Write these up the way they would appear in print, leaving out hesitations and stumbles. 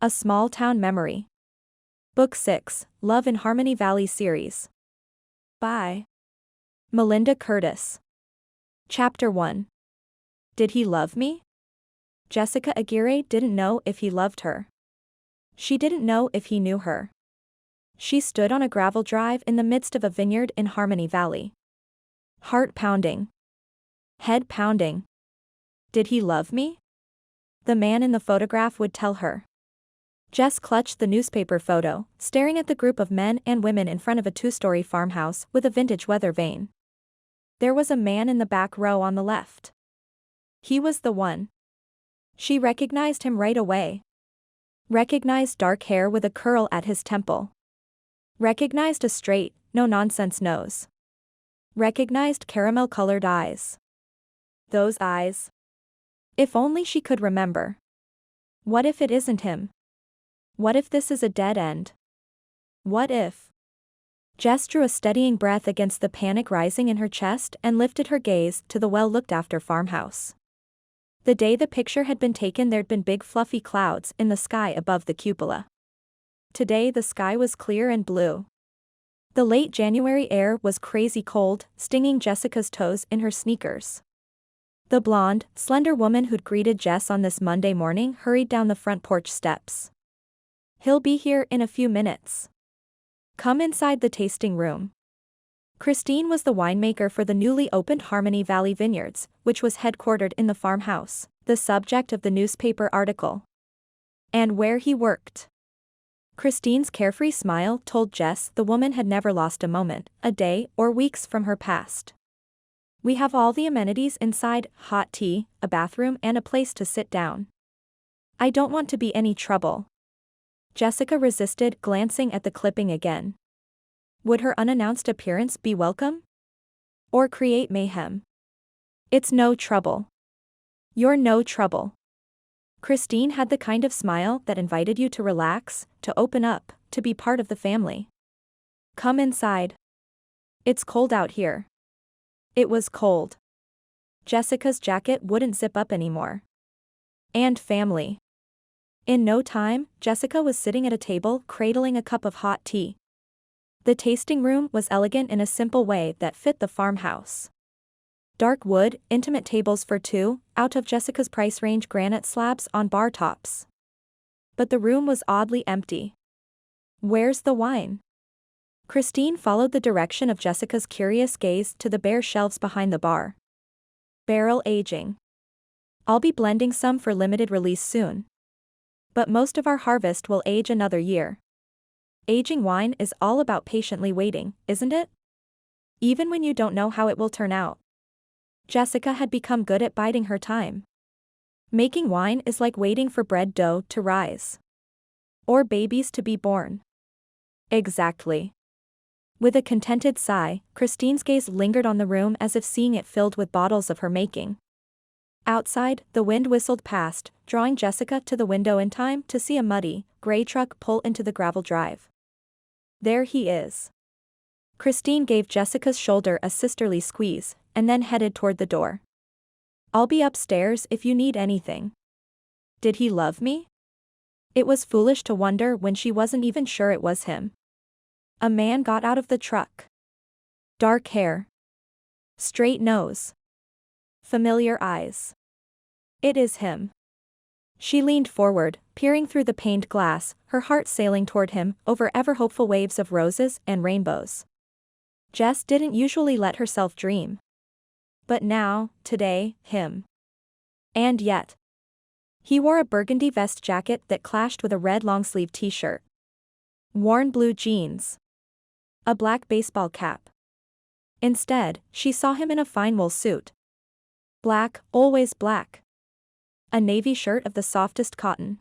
A Small Town Memory. Book 6, Love in Harmony Valley Series. By Melinda Curtis. Chapter 1. Did he love me? Jessica Aguirre didn't know if he loved her. She didn't know if he knew her. She stood on a gravel drive in the midst of a vineyard in Harmony Valley. Heart pounding. Head pounding. Did he love me? The man in the photograph would tell her. Jess clutched the newspaper photo, staring at the group of men and women in front of a two-story farmhouse with a vintage weather vane. There was a man in the back row on the left. He was the one. She recognized him right away. Recognized dark hair with a curl at his temple. Recognized a straight, no-nonsense nose. Recognized caramel-colored eyes. Those eyes. If only she could remember. What if it isn't him? What if this is a dead end? What if? Jess drew a steadying breath against the panic rising in her chest and lifted her gaze to the well-looked-after farmhouse. The day the picture had been taken, there'd been big fluffy clouds in the sky above the cupola. Today the sky was clear and blue. The late January air was crazy cold, stinging Jessica's toes in her sneakers. The blonde, slender woman who'd greeted Jess on this Monday morning hurried down the front porch steps. He'll be here in a few minutes. Come inside the tasting room. Christine was the winemaker for the newly opened Harmony Valley Vineyards, which was headquartered in the farmhouse, the subject of the newspaper article. And where he worked. Christine's carefree smile told Jess the woman had never lost a moment, a day, or weeks from her past. We have all the amenities inside: hot tea, a bathroom, and a place to sit down. I don't want to be any trouble. Jessica resisted, glancing at the clipping again. Would her unannounced appearance be welcome? Or create mayhem? It's no trouble. You're no trouble. Christine had the kind of smile that invited you to relax, to open up, to be part of the family. Come inside. It's cold out here. It was cold. Jessica's jacket wouldn't zip up anymore. And family. In no time, Jessica was sitting at a table cradling a cup of hot tea. The tasting room was elegant in a simple way that fit the farmhouse. Dark wood, intimate tables for two, out of Jessica's price range granite slabs on bar tops. But the room was oddly empty. Where's the wine? Christine followed the direction of Jessica's curious gaze to the bare shelves behind the bar. Barrel aging. I'll be blending some for limited release soon. But most of our harvest will age another year. Aging wine is all about patiently waiting, isn't it? Even when you don't know how it will turn out. Jessica had become good at biding her time. Making wine is like waiting for bread dough to rise. Or babies to be born. Exactly. With a contented sigh, Christine's gaze lingered on the room as if seeing it filled with bottles of her making. Outside, the wind whistled past, drawing Jessica to the window in time to see a muddy, gray truck pull into the gravel drive. There he is. Christine gave Jessica's shoulder a sisterly squeeze, and then headed toward the door. I'll be upstairs if you need anything. Did he love me? It was foolish to wonder when she wasn't even sure it was him. A man got out of the truck. Dark hair. Straight nose. Familiar eyes. It is him. She leaned forward, peering through the paned glass, her heart sailing toward him over ever-hopeful waves of roses and rainbows. Jess didn't usually let herself dream. But now, today, him. And yet. He wore a burgundy vest jacket that clashed with a red long-sleeve t-shirt. Worn blue jeans. A black baseball cap. Instead, she saw him in a fine wool suit. Black, always black. A navy shirt of the softest cotton.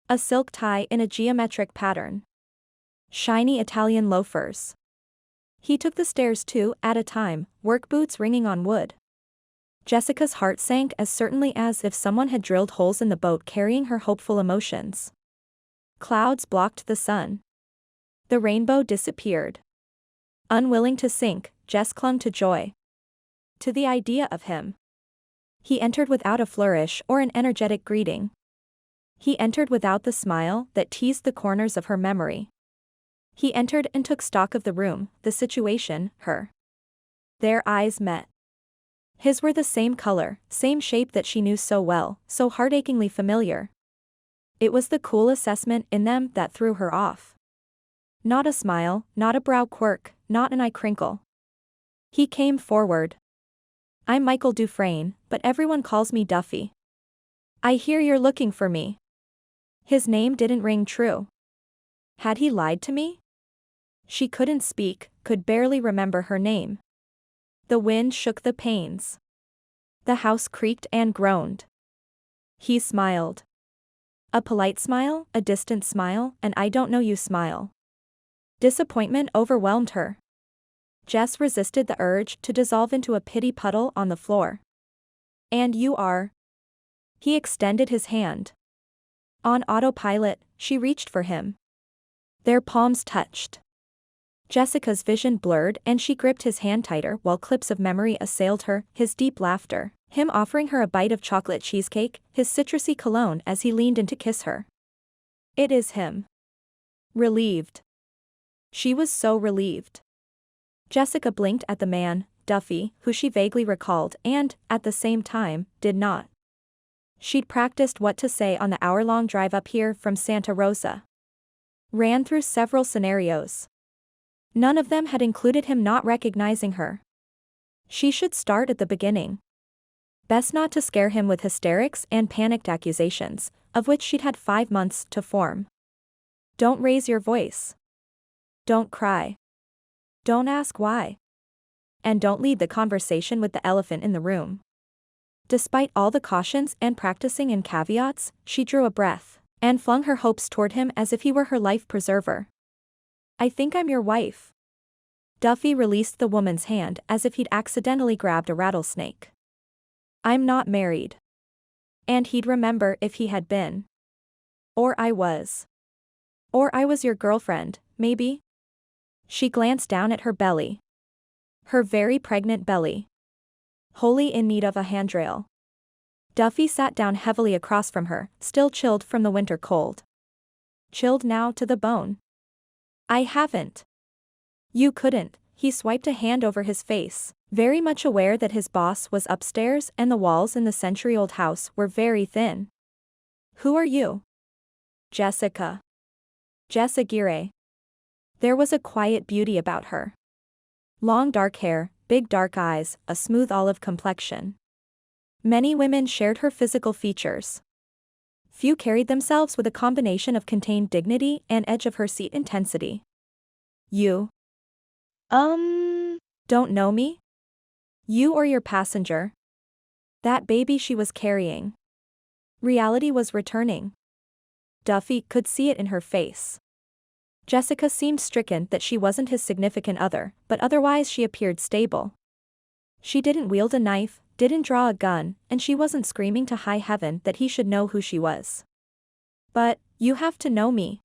A silk tie in a geometric pattern. Shiny Italian loafers. He took the stairs two at a time, work boots ringing on wood. Jessica's heart sank as certainly as if someone had drilled holes in the boat carrying her hopeful emotions. Clouds blocked the sun. The rainbow disappeared. Unwilling to sink, Jess clung to joy. To the idea of him. He entered without a flourish or an energetic greeting. He entered without the smile that teased the corners of her memory. He entered and took stock of the room, the situation, her. Their eyes met. His were the same color, same shape that she knew so well, so heartachingly familiar. It was the cool assessment in them that threw her off. Not a smile, not a brow quirk, not an eye crinkle. He came forward. I'm Michael Dufresne, but everyone calls me Duffy. I hear you're looking for me. His name didn't ring true. Had he lied to me? She couldn't speak, could barely remember her name. The wind shook the panes. The house creaked and groaned. He smiled. A polite smile, a distant smile, an I don't know you smile. Disappointment overwhelmed her. Jess resisted the urge to dissolve into a pity puddle on the floor. And you are? He extended his hand. On autopilot, she reached for him. Their palms touched. Jessica's vision blurred and she gripped his hand tighter while clips of memory assailed her, his deep laughter, him offering her a bite of chocolate cheesecake, his citrusy cologne as he leaned in to kiss her. It is him. Relieved. She was so relieved. Jessica blinked at the man, Duffy, who she vaguely recalled and, at the same time, did not. She'd practiced what to say on the hour-long drive up here from Santa Rosa. Ran through several scenarios. None of them had included him not recognizing her. She should start at the beginning. Best not to scare him with hysterics and panicked accusations, of which she'd had 5 months to form. Don't raise your voice. Don't cry. Don't ask why. And don't lead the conversation with the elephant in the room. Despite all the cautions and practicing in caveats, she drew a breath, and flung her hopes toward him as if he were her life preserver. I think I'm your wife. Duffy released the woman's hand as if he'd accidentally grabbed a rattlesnake. I'm not married. And he'd remember if he had been. Or I was. Or I was your girlfriend, maybe? She glanced down at her belly. Her very pregnant belly. Wholly in need of a handrail. Duffy sat down heavily across from her, still chilled from the winter cold. Chilled now to the bone. I haven't. You couldn't. He swiped a hand over his face, very much aware that his boss was upstairs and the walls in the century-old house were very thin. Who are you? Jessica. Jess Aguirre. There was a quiet beauty about her. Long dark hair, big dark eyes, a smooth olive complexion. Many women shared her physical features. Few carried themselves with a combination of contained dignity and edge of her seat intensity. You. Don't know me? You or your passenger? That baby she was carrying. Reality was returning. Duffy could see it in her face. Jessica seemed stricken that she wasn't his significant other, but otherwise she appeared stable. She didn't wield a knife, didn't draw a gun, and she wasn't screaming to high heaven that he should know who she was. But, you have to know me.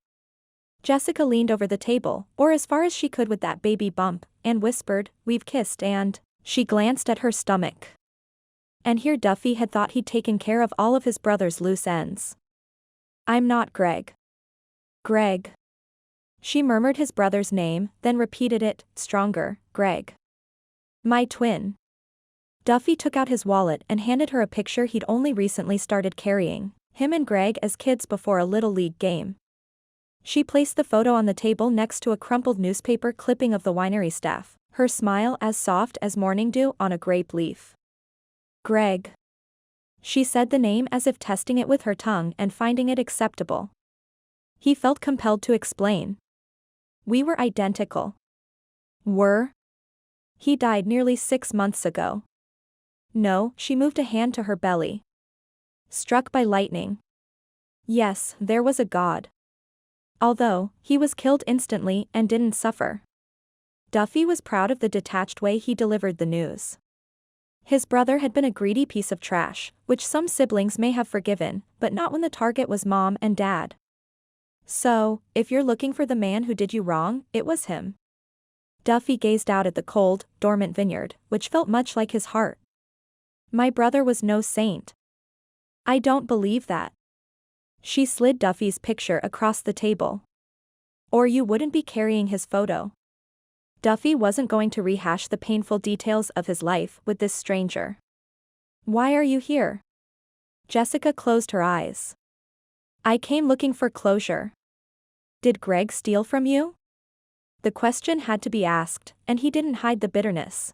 Jessica leaned over the table, or as far as she could with that baby bump, and whispered, we've kissed and, she glanced at her stomach. And here Duffy had thought he'd taken care of all of his brother's loose ends. I'm not Greg. Greg. She murmured his brother's name, then repeated it, stronger, Greg. My twin. Duffy took out his wallet and handed her a picture he'd only recently started carrying, him and Greg as kids before a little league game. She placed the photo on the table next to a crumpled newspaper clipping of the winery staff, her smile as soft as morning dew on a grape leaf. Greg. She said the name as if testing it with her tongue and finding it acceptable. He felt compelled to explain. We were identical. Were? He died nearly 6 months ago. No, she moved a hand to her belly. Struck by lightning. Yes, there was a God. Although, he was killed instantly and didn't suffer. Duffy was proud of the detached way he delivered the news. His brother had been a greedy piece of trash, which some siblings may have forgiven, but not when the target was mom and dad. So, if you're looking for the man who did you wrong, it was him. Duffy gazed out at the cold, dormant vineyard, which felt much like his heart. My brother was no saint. I don't believe that. She slid Duffy's picture across the table. Or you wouldn't be carrying his photo. Duffy wasn't going to rehash the painful details of his life with this stranger. Why are you here? Jessica closed her eyes. I came looking for closure. Did Greg steal from you? The question had to be asked, and he didn't hide the bitterness.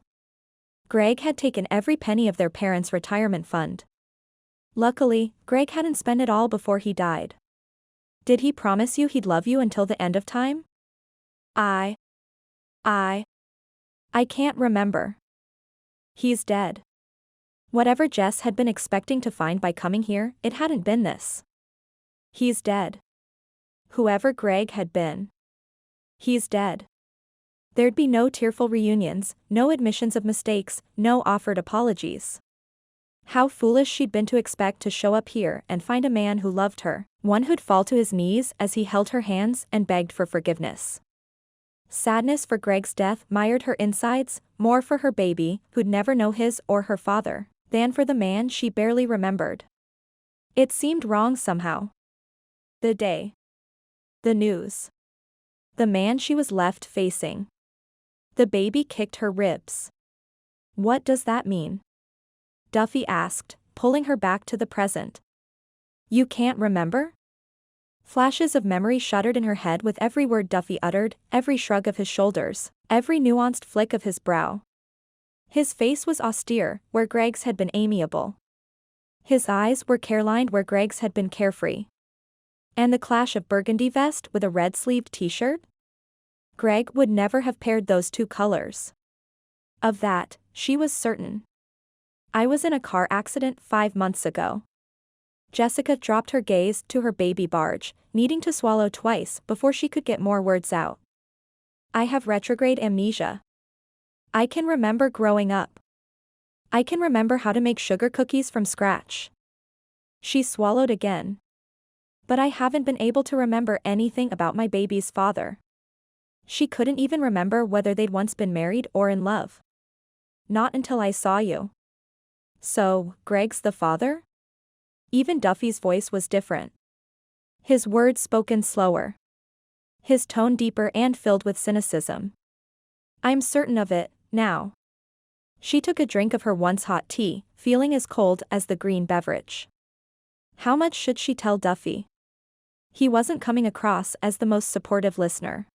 Greg had taken every penny of their parents' retirement fund. Luckily, Greg hadn't spent it all before he died. Did he promise you he'd love you until the end of time? I can't remember. He's dead. Whatever Jess had been expecting to find by coming here, it hadn't been this. He's dead. Whoever Greg had been. He's dead. There'd be no tearful reunions, no admissions of mistakes, no offered apologies. How foolish she'd been to expect to show up here and find a man who loved her, one who'd fall to his knees as he held her hands and begged for forgiveness. Sadness for Greg's death mired her insides, more for her baby, who'd never know his or her father, than for the man she barely remembered. It seemed wrong somehow. The day. The news. The man she was left facing. The baby kicked her ribs. What does that mean? Duffy asked, pulling her back to the present. You can't remember? Flashes of memory shuddered in her head with every word Duffy uttered, every shrug of his shoulders, every nuanced flick of his brow. His face was austere, where Greg's had been amiable. His eyes were care-lined where Greg's had been carefree. And the clash of burgundy vest with a red-sleeved t-shirt? Greg would never have paired those two colors. Of that, she was certain. I was in a car accident 5 months ago. Jessica dropped her gaze to her baby barge, needing to swallow twice before she could get more words out. I have retrograde amnesia. I can remember growing up. I can remember how to make sugar cookies from scratch. She swallowed again. But I haven't been able to remember anything about my baby's father. She couldn't even remember whether they'd once been married or in love. Not until I saw you. So, Greg's the father? Even Duffy's voice was different. His words spoken slower. His tone deeper and filled with cynicism. I'm certain of it, now. She took a drink of her once hot tea, feeling as cold as the green beverage. How much should she tell Duffy? He wasn't coming across as the most supportive listener.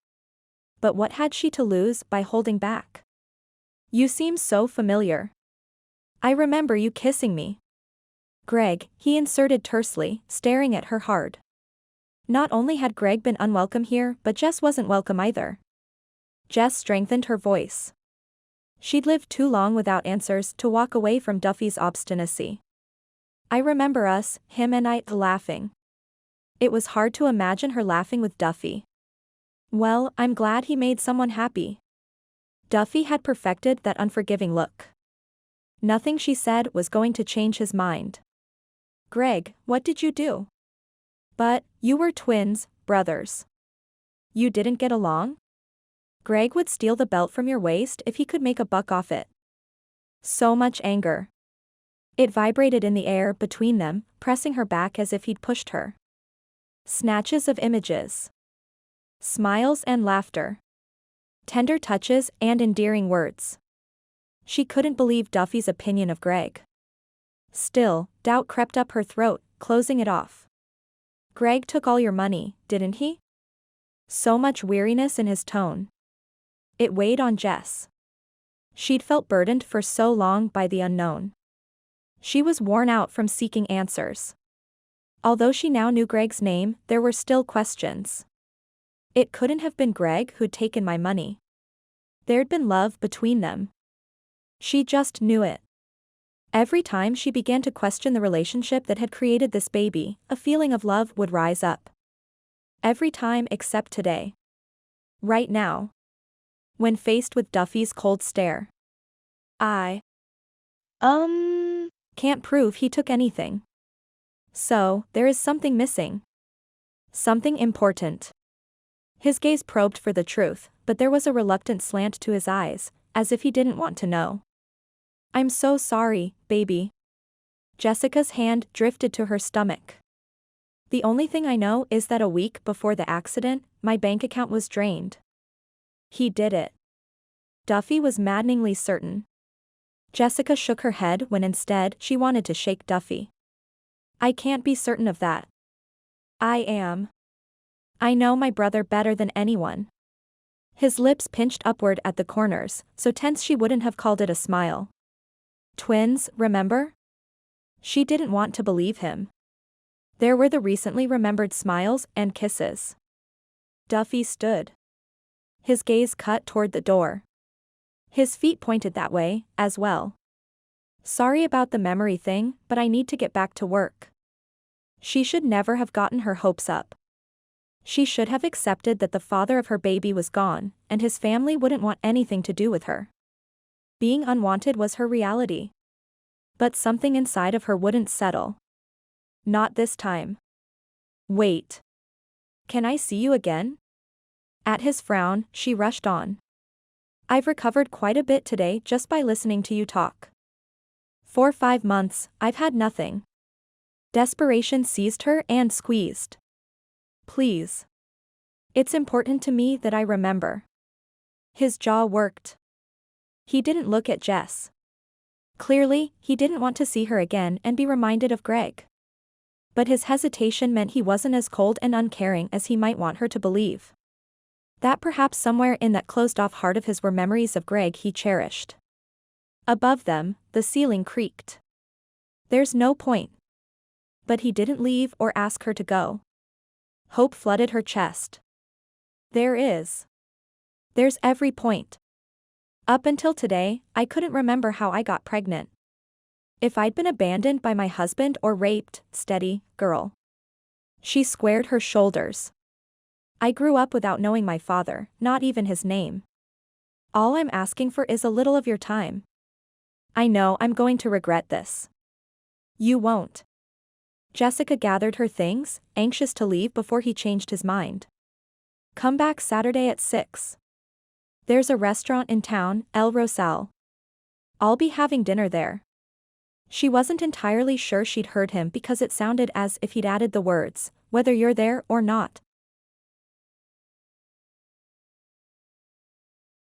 But what had she to lose by holding back? You seem so familiar. I remember you kissing me. Greg, he inserted tersely, staring at her hard. Not only had Greg been unwelcome here, but Jess wasn't welcome either. Jess strengthened her voice. She'd lived too long without answers to walk away from Duffy's obstinacy. I remember us, him and I, laughing. It was hard to imagine her laughing with Duffy. Well, I'm glad he made someone happy. Duffy had perfected that unforgiving look. Nothing she said was going to change his mind. Greg, what did you do? But, you were twins, brothers. You didn't get along? Greg would steal the belt from your waist if he could make a buck off it. So much anger. It vibrated in the air between them, pressing her back as if he'd pushed her. Snatches of images. Smiles and laughter. Tender touches and endearing words. She couldn't believe Duffy's opinion of Greg. Still, doubt crept up her throat, closing it off. Greg took all your money, didn't he? So much weariness in his tone. It weighed on Jess. She'd felt burdened for so long by the unknown. She was worn out from seeking answers. Although she now knew Greg's name, there were still questions. It couldn't have been Greg who'd taken my money. There'd been love between them. She just knew it. Every time she began to question the relationship that had created this baby, a feeling of love would rise up. Every time except today. Right now. When faced with Duffy's cold stare. I can't prove he took anything. So, there is something missing. Something important. His gaze probed for the truth, but there was a reluctant slant to his eyes, as if he didn't want to know. I'm so sorry, baby. Jessica's hand drifted to her stomach. The only thing I know is that a week before the accident, my bank account was drained. He did it. Duffy was maddeningly certain. Jessica shook her head when instead she wanted to shake Duffy. I can't be certain of that. I am. I know my brother better than anyone. His lips pinched upward at the corners, so tense she wouldn't have called it a smile. Twins, remember? She didn't want to believe him. There were the recently remembered smiles and kisses. Duffy stood. His gaze cut toward the door. His feet pointed that way, as well. Sorry about the memory thing, but I need to get back to work. She should never have gotten her hopes up. She should have accepted that the father of her baby was gone, and his family wouldn't want anything to do with her. Being unwanted was her reality. But something inside of her wouldn't settle. Not this time. Wait. Can I see you again? At his frown, she rushed on. I've recovered quite a bit today just by listening to you talk. For 5 months, I've had nothing. Desperation seized her and squeezed. Please. It's important to me that I remember. His jaw worked. He didn't look at Jess. Clearly, he didn't want to see her again and be reminded of Greg. But his hesitation meant he wasn't as cold and uncaring as he might want her to believe. That perhaps somewhere in that closed-off heart of his were memories of Greg he cherished. Above them, the ceiling creaked. There's no point. But he didn't leave or ask her to go. Hope flooded her chest. There is. There's every point. Up until today, I couldn't remember how I got pregnant. If I'd been abandoned by my husband or raped, steady, girl. She squared her shoulders. I grew up without knowing my father, not even his name. All I'm asking for is a little of your time. I know I'm going to regret this. You won't. Jessica gathered her things, anxious to leave before he changed his mind. Come back Saturday at 6. There's a restaurant in town, El Rosal. I'll be having dinner there. She wasn't entirely sure she'd heard him because it sounded as if he'd added the words, whether you're there or not.